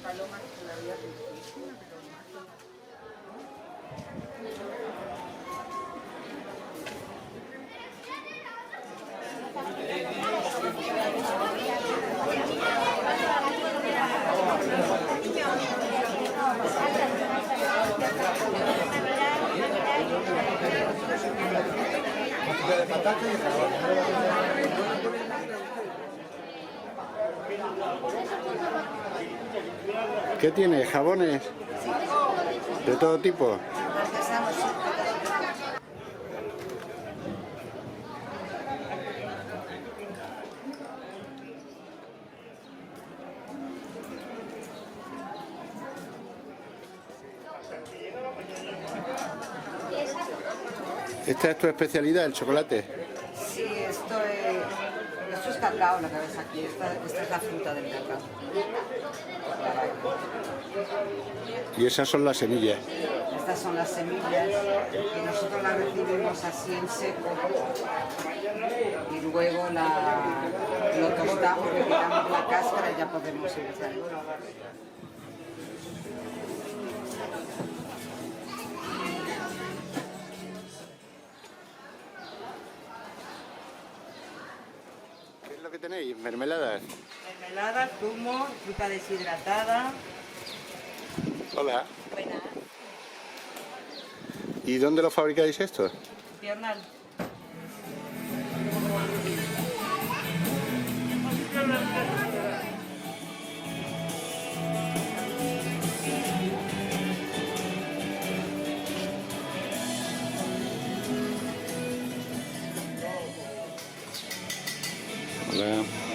Palomas que la había riquísima, pero más. ¿Qué tiene? ¿Jabones? ¿De todo tipo? ¿Esta es tu especialidad, el chocolate? Sí, esto es cacao, lo que ves aquí. Esta es la fruta del cacao. Y esas son las semillas. Estas son las semillas y nosotros las recibimos así en seco y luego lo tostamos, le quitamos la cáscara y ya podemos empezar. ¿Qué es lo que tenéis? ¿Mermeladas? Mermelada, zumo, fruta deshidratada. Hola. Buena. ¿Y dónde lo fabricáis esto? Piornal. Hola.